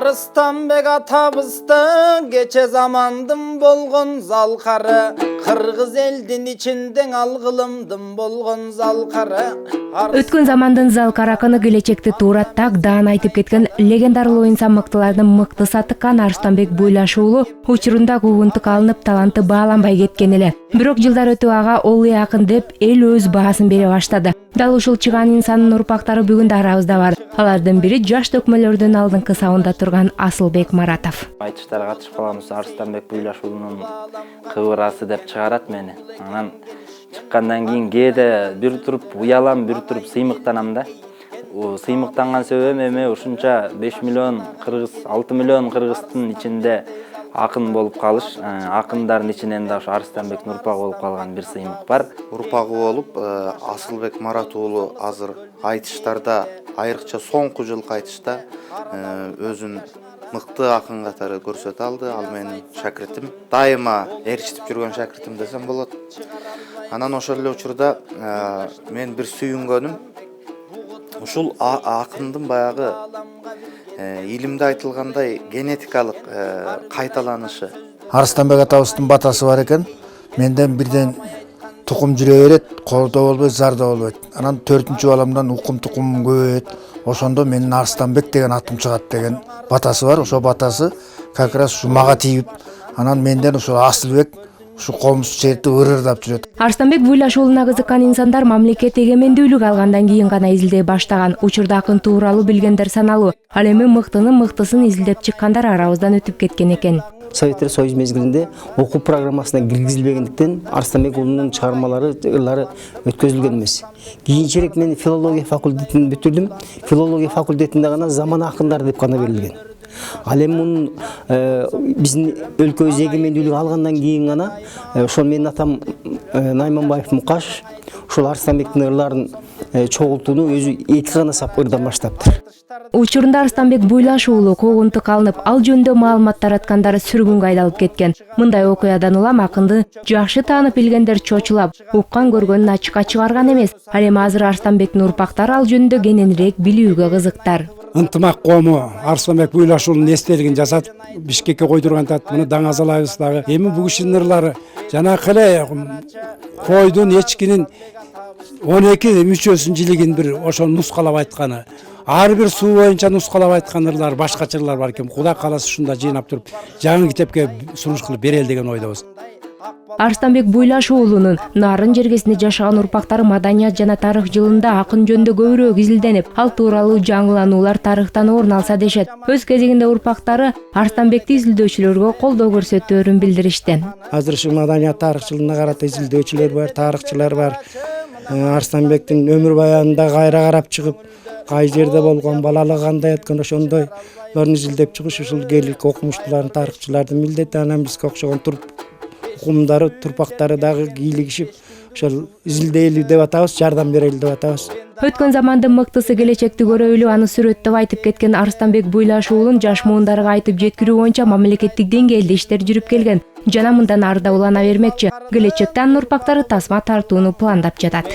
Арыстанбек атабыздың кече замандым болгон залкары, кыргыз элдин ичинден алгылымдым болгон залкары. Өткөн замандын залкары акыны келечекти туура тагдан айтып кеткен легендарлуу инсан мыктылардын мыктысы атыккан Арыстанбек Буйлаш уулу учурунда куугунтук алынып таланты бааланбай кеткен эле. Бирок жылдар өтүп ага Олый акын деп эл өз баасын бере баштады. Дал ушул чыган инсандын урпактары бүгүн да арабызда бар. Алардын бири жаш төкмөлөрдүн алдыңкы сабында турган Асылбек Маратов. Айтыштарга катышып каламыз. Арыстанбек Буйлаш уулунун кыбырасы деп чыгарат мени. Анан чыккандан кийин кээде бир туруп уялам, бир туруп сыймыктанам да. Сыймыктанган себебим эме ушунча 5 миллион кыргыз, 6 миллион кыргыздын ичинде акын болуп калыш. Акындардын ичинен да ушу Арыстанбектин урпагы болуп калган бир сыймык бар. Урпагы болуп, Асылбек Марат уулу азыр айтыштарда, айрыкча соңку жылкы айтышта өзүн мыкты акын катары көрсөтө алды. Ал менин шакиртим, дайыма ээрчитип жүргөн шакиртим десем болот. Анан ошол эле учурда мен бир сүйүнгөнүм ушул акындын баягы илимде айтылгандай генетикалык кайталанышы. Арыстанбек атабыздын батасы бар экен. Менден бирден тукум жүрө берет, колдо болбойт, зарда болбойт. Анан 4-чү баламдан укум-тукумум көбөйөт. Ошондо менин Арыстанбек деген атым чыгат деген батасы бар. Ошо батасы как раз ушу мага тийип, анан менден ушул Асылбек ушу комуз жерди ырырдап жүрөт. Арыстанбек Буйлаш уулуна кызыккан инсандар мамлекет эгемендүүлүк алгандан кийин гана изилдей баштаган. Учурда акын тууралуу билгендер саналуу. Ал эми мыктынын мыктысын изилдеп чыккандар арабыздан өтүп кеткен экен. Советтер Союз мезгилинде окуу программасына киргизилбегендиктен Арыстанбек уулунун чыгармалары, ырлары өткөзүлгөн эмес. Кийинчерээк мен филология факультетин бүтүрдүм. Филология факультетинде гана заман акындары деп гана берилген. Ал эми мунун биздин өлкөбүз эгемендүүлүк алгандан кийин гана ошол менин атам Найманбаев Мукаш ушул Арыстанбектин ырларын чогултууну өзү эки гана сап ырдан баштаптыр. Учурунда Арыстанбек Буйлаш уулу куугунтук алынып, ал жөнүндө маалымат тараткандар сүргүнгө айдалып кеткен. Мындай окуядан улам акынды жакшы таанып билгендер чочулап, уккан көргөнүн ачыкка чыгарган эмес. Ал эми азыр Арыстанбектин урпактары ал жөнүндө кененирээк билүүгө кызыктар. Ынтымак коому Арыстанбек Буйлаш уулунун эстелигин жасап Бишкекке койдурган тат муну даңазалайбыз дагы. Эми бул кишинин ырлары жанакы эле койдун, эчкинин 12 мүчөсүн жилигин бир ошол нускалап айтканы. Ар бир суу боюнча нускалап айткан ырлар, башкача ырлар бар экен. Кудай кааласа ушунда жыйнап туруп жаңы китепке сунуш кылып берели деген ойдобуз. Арыстанбек Буйлаш уулунун Нарын жергесинде жашаган урпактары маданият жана тарых жылында акын жөнүндө көбүрөөк изилденип, ал тууралуу жаңылануулар тарыхтан орун алса дешет. Өз кезегинде урпактары Арыстанбекти изилдөөчүлөргө колдоо көрсөтөөрүн билдиришти. Азыр ушу маданият тарых жылына карата изилдөөчүлөр бар, тарыхчылар бар. Арыстанбектин өмүр баянында кайра карап чыгып, кай жерде болгон, балалыгы кандай өткөн ошондойлорун изилдеп чыгыш ушул келик окумуштуулардын, тарыхчылардын милдети. Анан бизге окшогон укумдары, турпактары дагы кийлигишип, ошол изилдейли деп атабыз, жардам берели деп атабыз. Өткөн замандын мыктысы келечекти көрөлү, аны сүрөттөп айтып кеткен Арыстанбек Буйлаш уулун жаш муундарга айтып жеткирүү боюнча мамлекеттик деңгээлде иштер жүрүп келген. Жана мындан ары да улана бермекчи. Келечекте анын урпактары тасма тартууну пландап жатат.